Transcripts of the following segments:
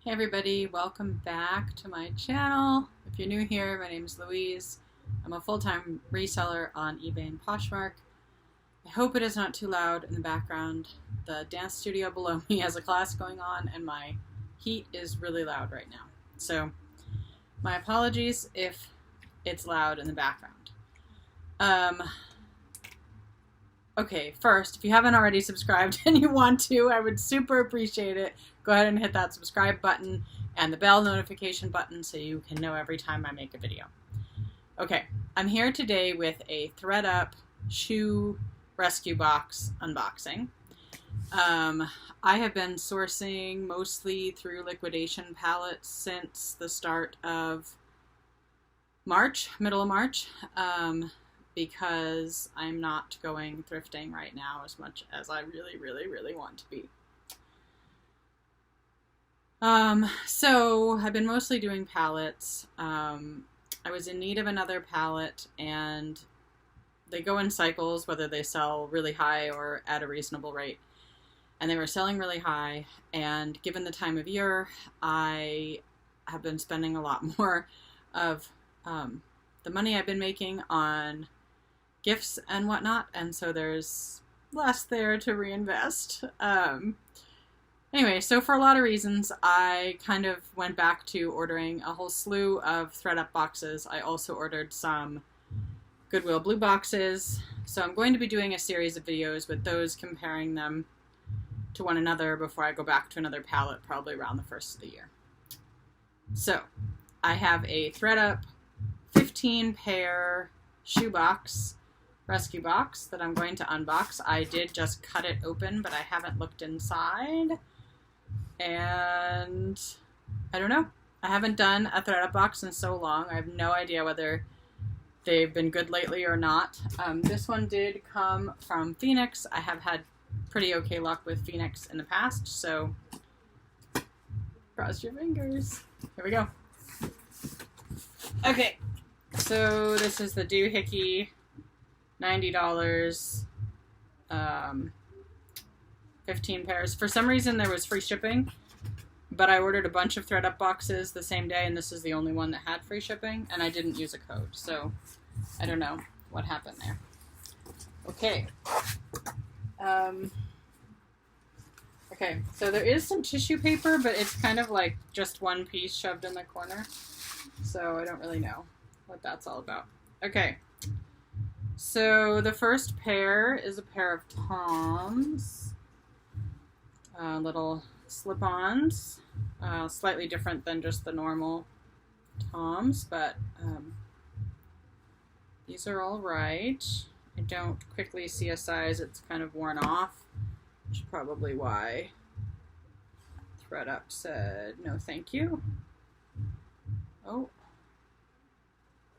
Hey everybody, welcome back to my channel. If you're new here, my name is Louise. I'm a full-time reseller on eBay and Poshmark. I hope it is not too loud in the background. The dance studio below me has a class going on and my heat is really loud right now. So my apologies if it's loud in the background. Okay, first, if you haven't already subscribed and you want to, I would super appreciate it. Go ahead and hit that subscribe button and the bell notification button so you can know every time I make a video. Okay, I'm here today with a ThredUP Shoe Rescue box unboxing. I have been sourcing mostly through liquidation pallets since the start of March, middle of March. Because I'm not going thrifting right now as much as I really want to be. So I've been mostly doing pallets. I was in need of another pallet, and they go in cycles, whether they sell really high or at a reasonable rate. And they were selling really high, and given the time of year, I have been spending a lot more of the money I've been making on gifts and whatnot, and so there's less there to reinvest. Anyway, so for a lot of reasons, I kind of went back to ordering a whole slew of ThredUP boxes. I also ordered some Goodwill blue boxes, so I'm going to be doing a series of videos with those, comparing them to one another before I go back to another pallet, probably around the first of the year. So, I have a ThredUP 15-pair shoebox rescue box that I'm going to unbox. I did just cut it open, but I haven't looked inside. And I don't know. I haven't done a ThredUP box in so long. I have no idea whether they've been good lately or not. This one did come from Phoenix. I have had pretty okay luck with Phoenix in the past, so cross your fingers. Here we go. Okay, so this is the doohickey. $90, 15 pairs. For some reason there was free shipping, but I ordered a bunch of ThredUP boxes the same day, and this is the only one that had free shipping, and I didn't use a code, so I don't know what happened there. Okay. Okay, so there is some tissue paper, but it's kind of like just one piece shoved in the corner, so I don't really know what that's all about. Okay. So the first pair is a pair of Toms, little slip-ons, slightly different than just the normal Toms, but these are all right. I don't quickly see a size, it's kind of worn off, which is probably why ThredUP said no thank you. Oh,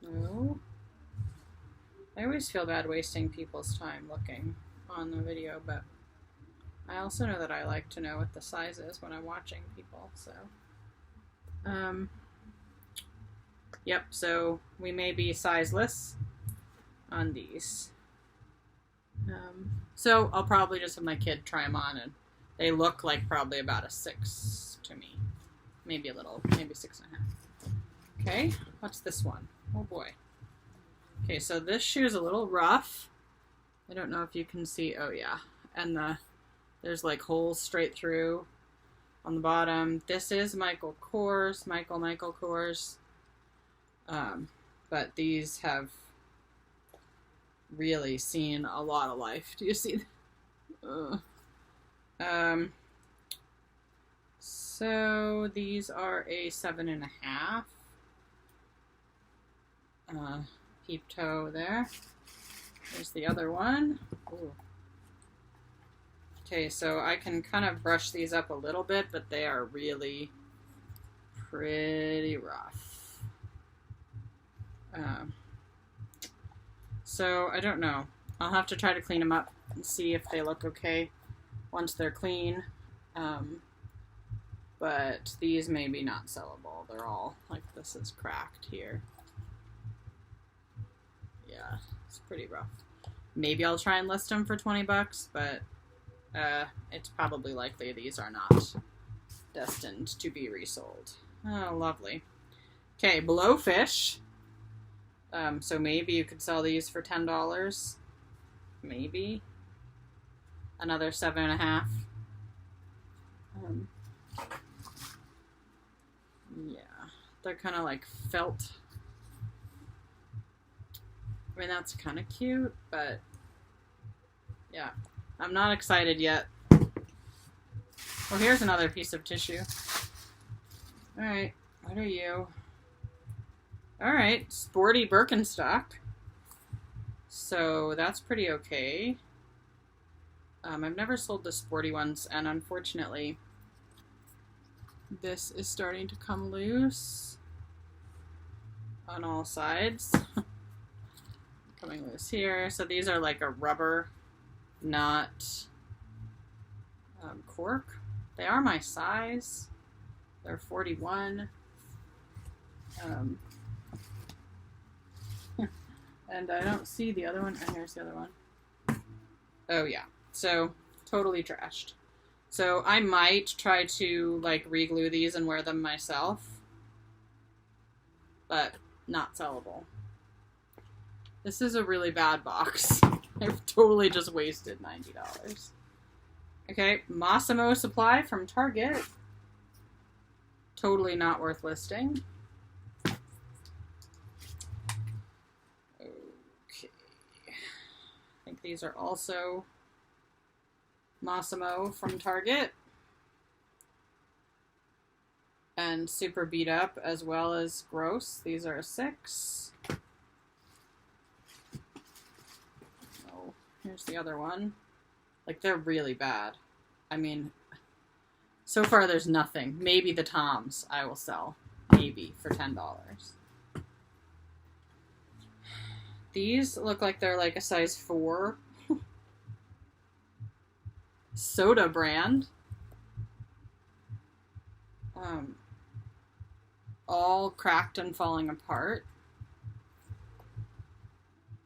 no. I always feel bad wasting people's time looking on the video, but I also know that I like to know what the size is when I'm watching people, so. Yep, so we may be sizeless on these. So I'll probably just have my kid try them on, and they look like probably about a 6 to me. Maybe a little, maybe 6.5. Okay, what's this one? Oh boy. Okay, so this shoe is a little rough. I don't know if you can see. Oh, yeah. And there's like holes straight through on the bottom. This is Michael Kors, Michael Kors. But these have really seen a lot of life. Do you see? So these are a 7.5. Peep toe there. There's the other one. Ooh. Okay, so I can kind of brush these up a little bit, but they are really pretty rough. So I don't know. I'll have to try to clean them up and see if they look okay once they're clean. But these may be not sellable. They're all like, this is cracked here. Yeah, it's pretty rough. Maybe I'll try and list them for $20, but it's probably likely these are not destined to be resold. Oh, lovely. Okay, Blowfish. So maybe you could sell these for $10. Maybe. Another 7.5. Yeah, they're kind of like felt. I mean, that's kind of cute, but yeah, I'm not excited yet. Well, here's another piece of tissue. All right, what are you? All right, sporty Birkenstock. So that's pretty okay. I've never sold the sporty ones, and unfortunately, this is starting to come loose on all sides. Coming loose here. So these are like a rubber, not cork. They are my size. They're 41. And I don't see the other one. Oh, here's the other one. Oh, yeah. So, totally trashed. So, I might try to, like, re-glue these and wear them myself. But, not sellable. This is a really bad box. I've totally just wasted $90. Okay, Massimo Supply from Target. Totally not worth listing. Okay. I think these are also Massimo from Target. And super beat up as well as gross. These are a 6. Oh, here's the other one. Like, they're really bad. I mean, so far there's nothing. Maybe the Toms I will sell. Maybe for $10. These look like they're like a size 4. Soda brand. All cracked and falling apart.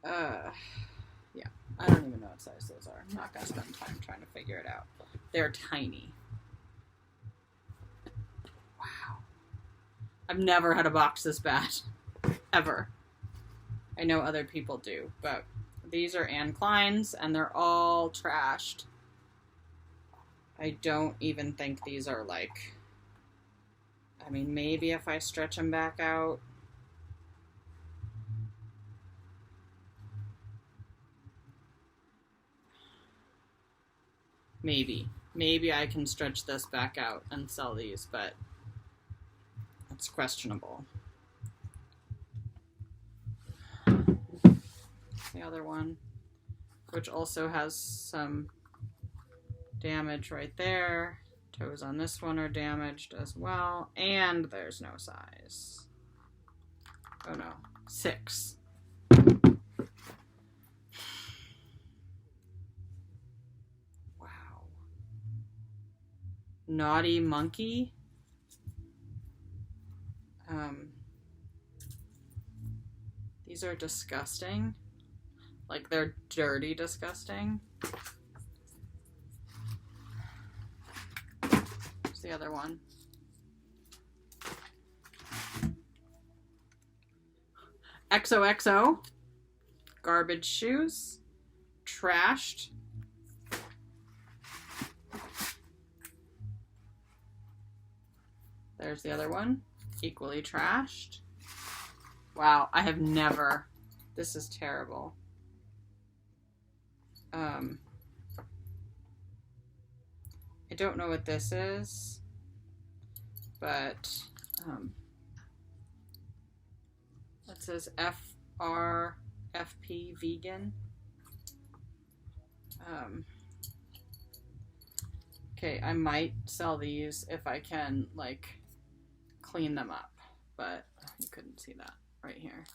Yeah, I don't even know what size those are. I'm not gonna spend time trying to figure it out. They're tiny. Wow. I've never had a box this bad. Ever. I know other people do, but these are Anne Klein's and they're all trashed. I don't even think these are like... I mean, maybe if I stretch them back out. Maybe. Maybe I can stretch this back out and sell these, but it's questionable. The other one, which also has some damage right there. Toes on this one are damaged as well. And there's no size. Oh no. 6. Wow. Naughty Monkey. These are disgusting. Like, they're dirty disgusting. The other one. XOXO. Garbage shoes. Trashed. There's the other one. Equally trashed. Wow, I have never... This is terrible. I don't know what this is, but it says FRFP vegan. Okay, I might sell these if I can, like, clean them up, but you couldn't see that right here.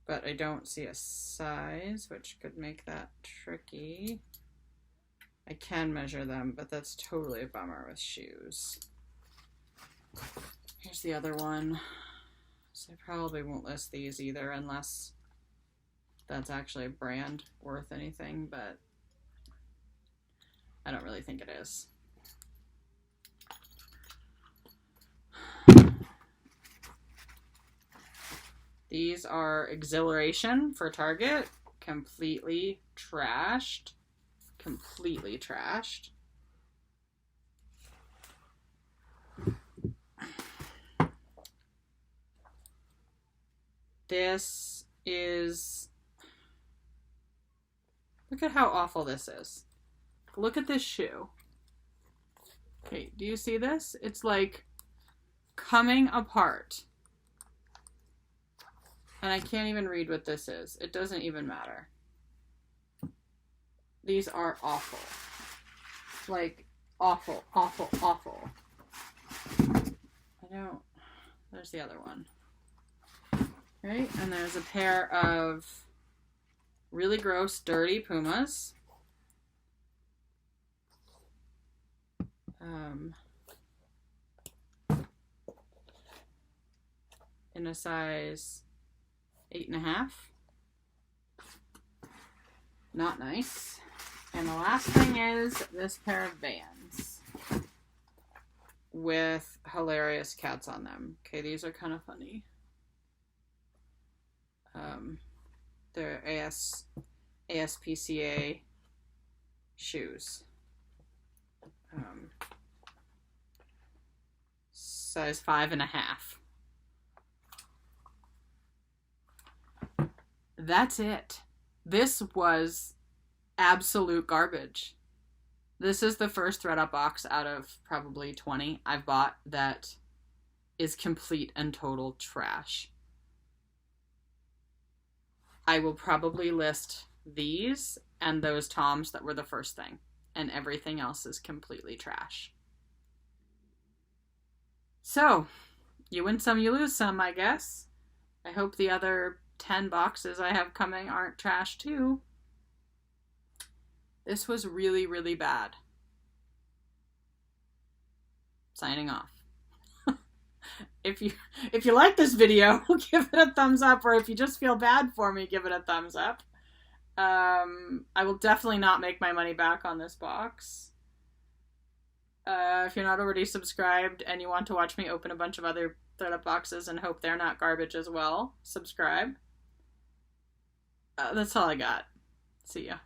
But I don't see a size, which could make that tricky. I can measure them, but that's totally a bummer with shoes. Here's the other one. So I probably won't list these either unless that's actually a brand worth anything, but I don't really think it is. These are Exhilaration for Target. Completely trashed. Completely trashed. This is... Look at how awful this is. Look at this shoe. Okay, do you see this? It's like coming apart. And I can't even read what this is. It doesn't even matter. These are awful. Like, awful, awful, awful. I don't... There's the other one. Right? And there's a pair of really gross, dirty Pumas. In a size 8.5. Not nice. And the last thing is this pair of Vans with hilarious cats on them. Okay, these are kind of funny. They're ASPCA shoes. Size 5.5. That's it. This was absolute garbage. This is the first ThredUP box out of probably 20 I've bought that is complete and total trash. I will probably list these and those Toms that were the first thing, and everything else is completely trash. So, you win some, you lose some, I guess. I hope the other 10 boxes I have coming aren't trash too. This was really, really bad. Signing off. If you like this video, give it a thumbs up, or if you just feel bad for me, give it a thumbs up. I will definitely not make my money back on this box. If you're not already subscribed and you want to watch me open a bunch of other ThredUP boxes and hope they're not garbage as well, subscribe. That's all I got. See ya.